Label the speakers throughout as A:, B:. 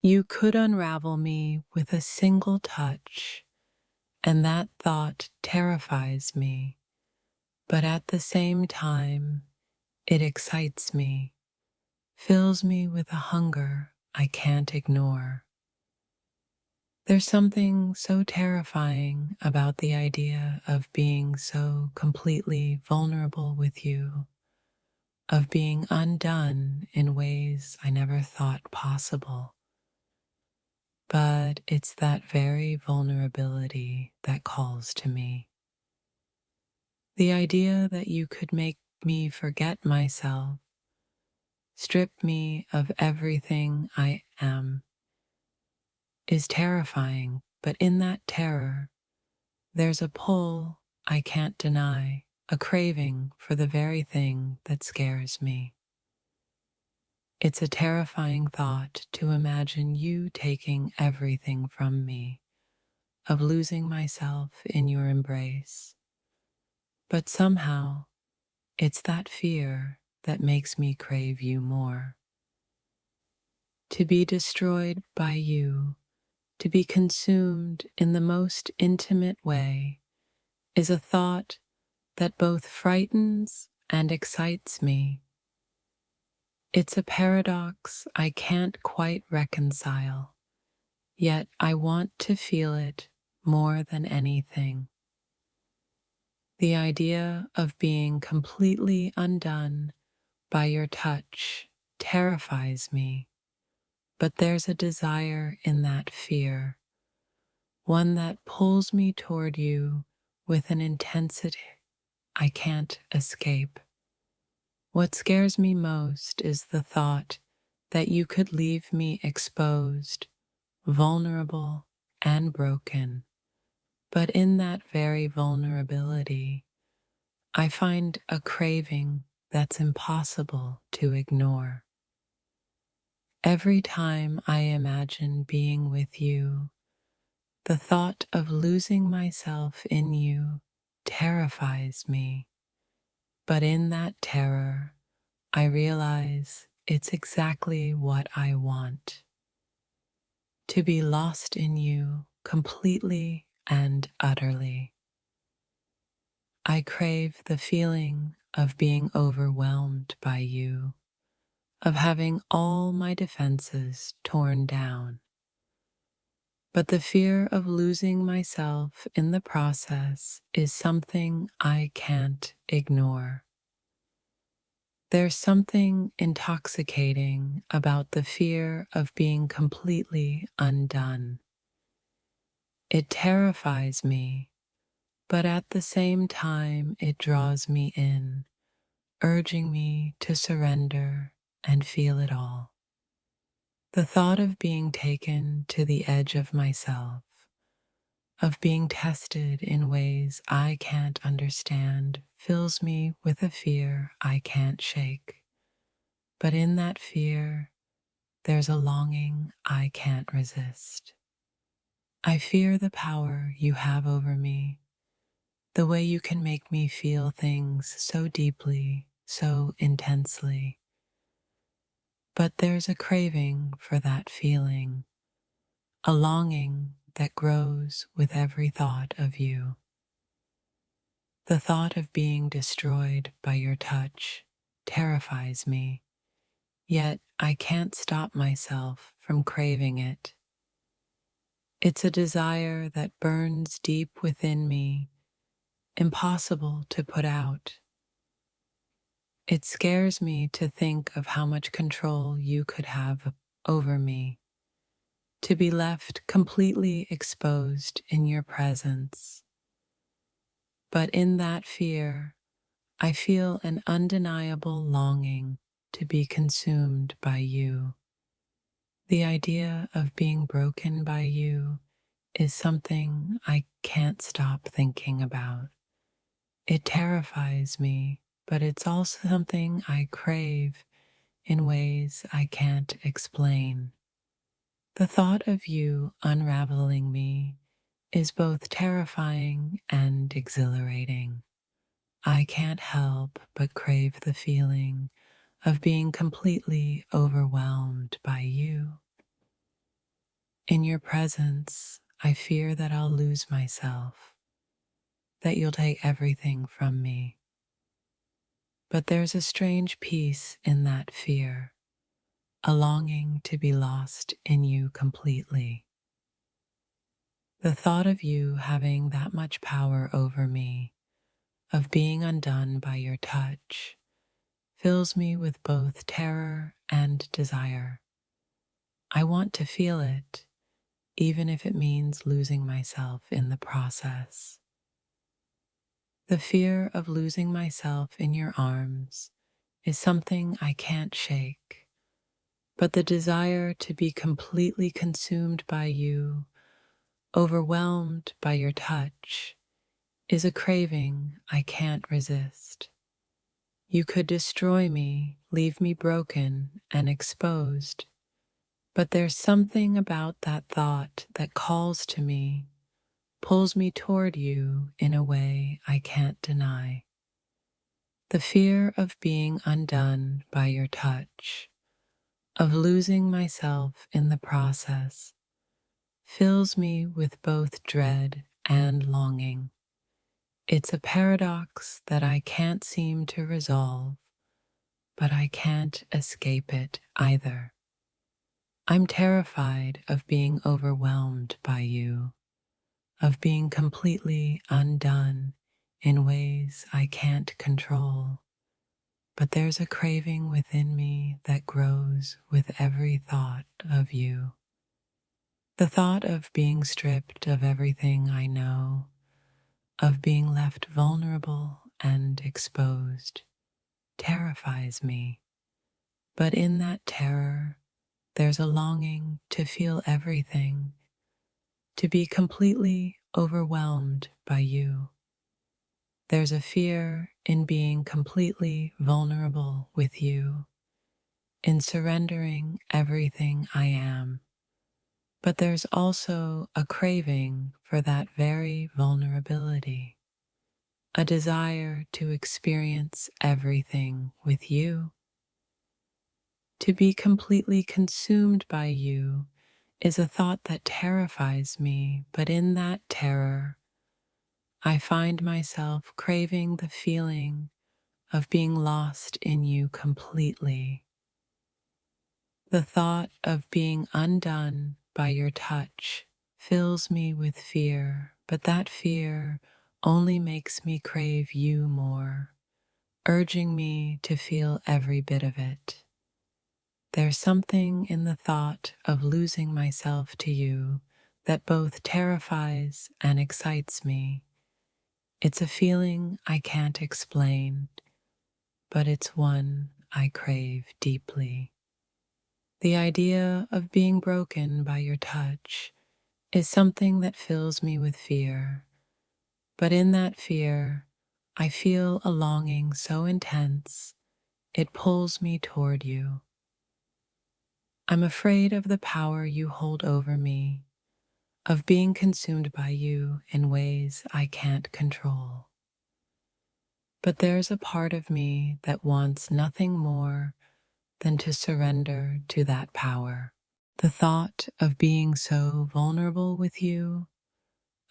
A: You could unravel me with a single touch, and that thought terrifies me, but at the same time, it excites me, fills me with a hunger I can't ignore. There's something so terrifying about the idea of being so completely vulnerable with you, of being undone in ways I never thought possible. But it's that very vulnerability that calls to me. The idea that you could make me forget myself, strip me of everything I am, is terrifying, but in that terror, there's a pull I can't deny, a craving for the very thing that scares me. It's a terrifying thought to imagine you taking everything from me, of losing myself in your embrace. But somehow, it's that fear that makes me crave you more. To be destroyed by you, to be consumed in the most intimate way, is a thought that both frightens and excites me. It's a paradox I can't quite reconcile, yet I want to feel it more than anything. The idea of being completely undone by your touch terrifies me, but there's a desire in that fear, one that pulls me toward you with an intensity I can't escape. What scares me most is the thought that you could leave me exposed, vulnerable, and broken. But in that very vulnerability, I find a craving that's impossible to ignore. Every time I imagine being with you, the thought of losing myself in you terrifies me. But in that terror, I realize it's exactly what I want. To be lost in you completely and utterly. I crave the feeling of being overwhelmed by you, of having all my defenses torn down. But the fear of losing myself in the process is something I can't ignore. There's something intoxicating about the fear of being completely undone. It terrifies me, but at the same time it draws me in, urging me to surrender and feel it all. The thought of being taken to the edge of myself, of being tested in ways I can't understand, fills me with a fear I can't shake. But in that fear, there's a longing I can't resist. I fear the power you have over me, the way you can make me feel things so deeply, so intensely. But there's a craving for that feeling, a longing that grows with every thought of you. The thought of being destroyed by your touch terrifies me, yet I can't stop myself from craving it. It's a desire that burns deep within me, impossible to put out. It scares me to think of how much control you could have over me, to be left completely exposed in your presence. But in that fear, I feel an undeniable longing to be consumed by you. The idea of being broken by you is something I can't stop thinking about. It terrifies me, but it's also something I crave in ways I can't explain. The thought of you unraveling me is both terrifying and exhilarating. I can't help but crave the feeling of being completely overwhelmed by you. In your presence, I fear that I'll lose myself, that you'll take everything from me. But there's a strange peace in that fear, a longing to be lost in you completely. The thought of you having that much power over me, of being undone by your touch, fills me with both terror and desire. I want to feel it, even if it means losing myself in the process. The fear of losing myself in your arms is something I can't shake, but the desire to be completely consumed by you, overwhelmed by your touch, is a craving I can't resist. You could destroy me, leave me broken and exposed, but there's something about that thought that calls to me, pulls me toward you in a way I can't deny. The fear of being undone by your touch, of losing myself in the process, fills me with both dread and longing. It's a paradox that I can't seem to resolve, but I can't escape it either. I'm terrified of being overwhelmed by you, of being completely undone in ways I can't control. But there's a craving within me that grows with every thought of you. The thought of being stripped of everything I know, of being left vulnerable and exposed, terrifies me. But in that terror, there's a longing to feel everything, to be completely overwhelmed by you. There's a fear in being completely vulnerable with you, in surrendering everything I am. But there's also a craving for that very vulnerability, a desire to experience everything with you. To be completely consumed by you is a thought that terrifies me, but in that terror, I find myself craving the feeling of being lost in you completely. The thought of being undone by your touch fills me with fear, but that fear only makes me crave you more, urging me to feel every bit of it. There's something in the thought of losing myself to you that both terrifies and excites me. It's a feeling I can't explain, but it's one I crave deeply. The idea of being broken by your touch is something that fills me with fear, but in that fear, I feel a longing so intense, it pulls me toward you. I'm afraid of the power you hold over me, of being consumed by you in ways I can't control. But there's a part of me that wants nothing more than to surrender to that power. The thought of being so vulnerable with you,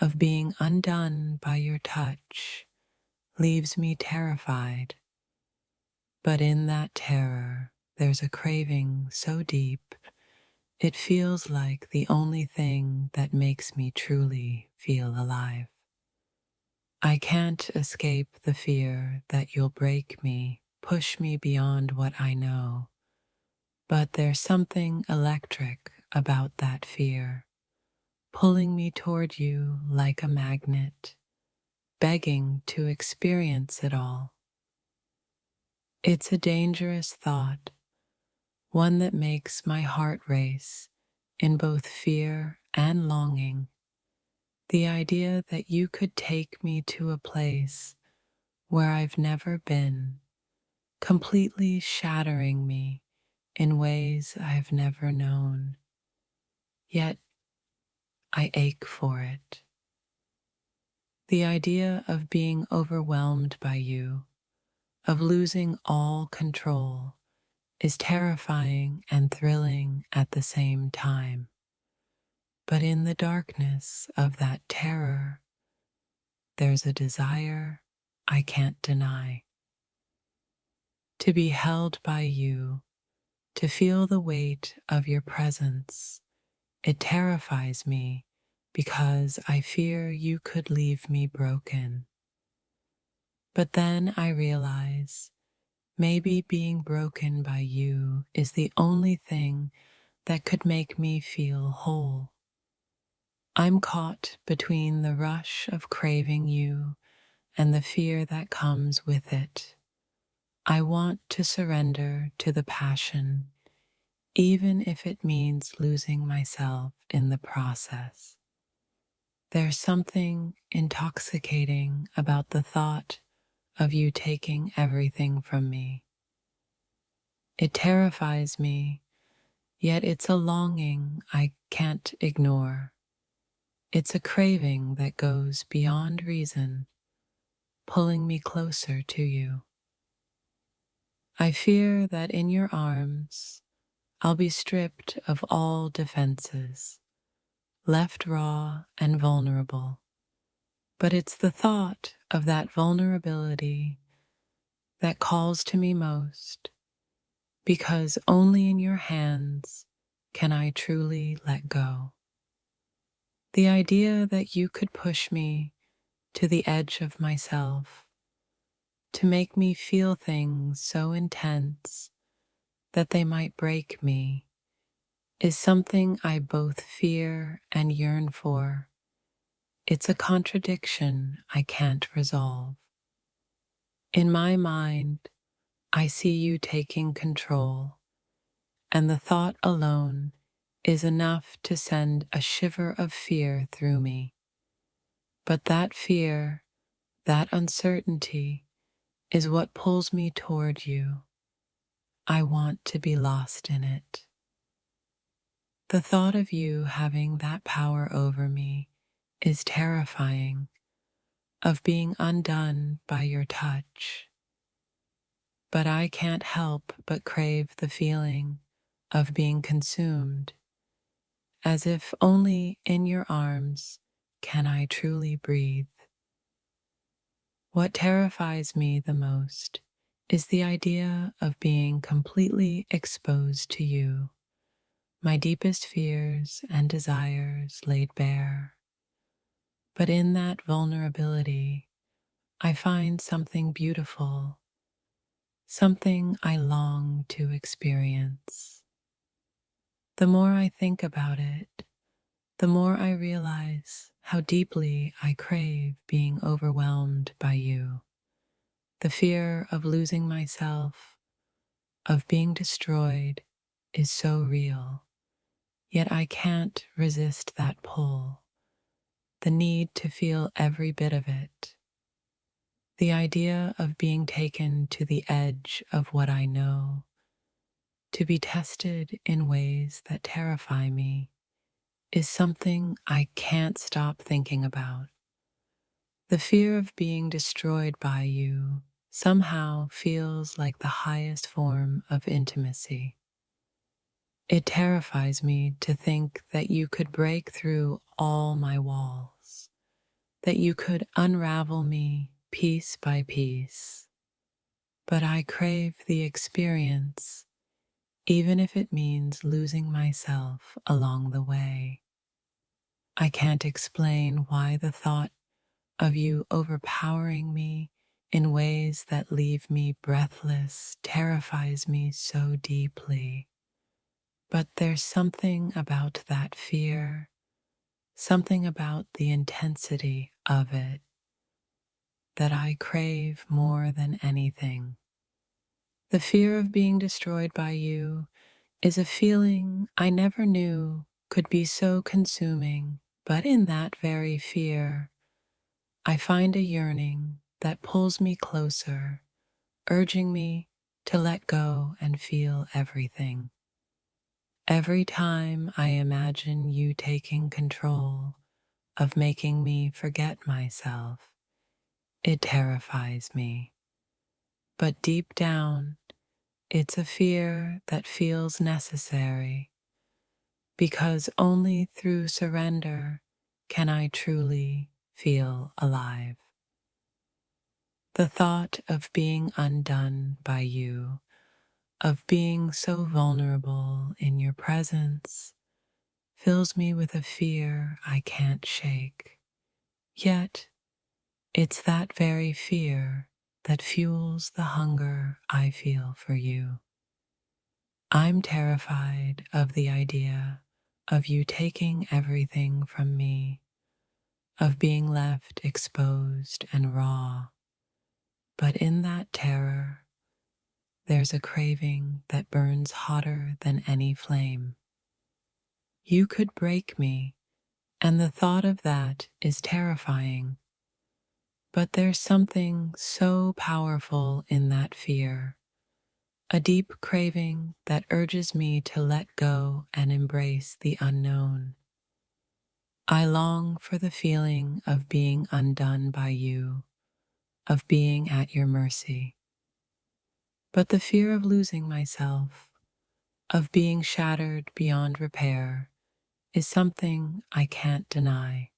A: of being undone by your touch, leaves me terrified. But in that terror, there's a craving so deep, it feels like the only thing that makes me truly feel alive. I can't escape the fear that you'll break me, push me beyond what I know. But there's something electric about that fear, pulling me toward you like a magnet, begging to experience it all. It's a dangerous thought, one that makes my heart race in both fear and longing. The idea that you could take me to a place where I've never been, completely shattering me in ways I've never known. Yet I ache for it. The idea of being overwhelmed by you, of losing all control, is terrifying and thrilling at the same time. But in the darkness of that terror, there's a desire I can't deny. To be held by you, to feel the weight of your presence, it terrifies me because I fear you could leave me broken. But then I realize maybe being broken by you is the only thing that could make me feel whole. I'm caught between the rush of craving you and the fear that comes with it. I want to surrender to the passion, even if it means losing myself in the process. There's something intoxicating about the thought of you taking everything from me. It terrifies me, yet it's a longing I can't ignore. It's a craving that goes beyond reason, pulling me closer to you. I fear that in your arms, I'll be stripped of all defenses, left raw and vulnerable. But it's the thought of that vulnerability that calls to me most, because only in your hands can I truly let go. The idea that you could push me to the edge of myself, to make me feel things so intense that they might break me, is something I both fear and yearn for. It's a contradiction I can't resolve. In my mind, I see you taking control, and the thought alone is enough to send a shiver of fear through me. But that fear, that uncertainty, is what pulls me toward you. I want to be lost in it. The thought of you having that power over me is terrifying, of being undone by your touch. But I can't help but crave the feeling of being consumed, as if only in your arms can I truly breathe. What terrifies me the most is the idea of being completely exposed to you, my deepest fears and desires laid bare. But in that vulnerability, I find something beautiful, something I long to experience. The more I think about it, the more I realize how deeply I crave being overwhelmed by you. The fear of losing myself, of being destroyed, is so real, yet I can't resist that pull, the need to feel every bit of it. The idea of being taken to the edge of what I know, to be tested in ways that terrify me, is something I can't stop thinking about. The fear of being destroyed by you somehow feels like the highest form of intimacy. It terrifies me to think that you could break through all my walls, that you could unravel me piece by piece. But I crave the experience, even if it means losing myself along the way. I can't explain why the thought of you overpowering me in ways that leave me breathless terrifies me so deeply. But there's something about that fear, something about the intensity of it, that I crave more than anything. The fear of being destroyed by you is a feeling I never knew could be so consuming, but in that very fear, I find a yearning that pulls me closer, urging me to let go and feel everything. Every time I imagine you taking control of making me forget myself, it terrifies me. But deep down, it's a fear that feels necessary, because only through surrender can I truly feel alive. The thought of being undone by you, of being so vulnerable in your presence, fills me with a fear I can't shake. Yet, it's that very fear that fuels the hunger I feel for you. I'm terrified of the idea of you taking everything from me, of being left exposed and raw. But in that terror, there's a craving that burns hotter than any flame. You could break me, and the thought of that is terrifying. But there's something so powerful in that fear, a deep craving that urges me to let go and embrace the unknown. I long for the feeling of being undone by you, of being at your mercy. But the fear of losing myself, of being shattered beyond repair, is something I can't deny.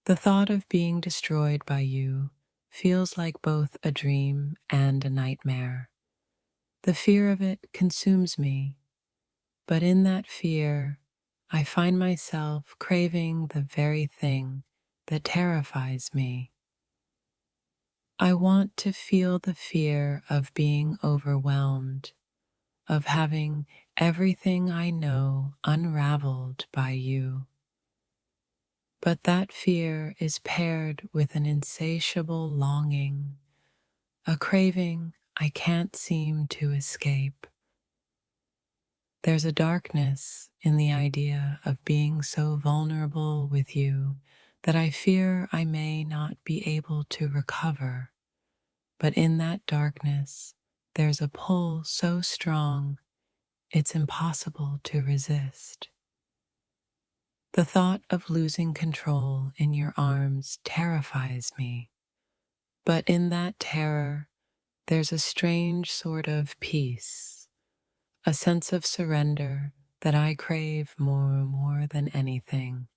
A: The thought of being destroyed by you feels like both a dream and a nightmare. The fear of it consumes me, but in that fear, I find myself craving the very thing that terrifies me. I want to feel the fear of being overwhelmed, of having everything I know unraveled by you. But that fear is paired with an insatiable longing, a craving I can't seem to escape. There's a darkness in the idea of being so vulnerable with you that I fear I may not be able to recover. But in that darkness, there's a pull so strong it's impossible to resist. The thought of losing control in your arms terrifies me, but in that terror, there's a strange sort of peace, a sense of surrender that I crave more than anything.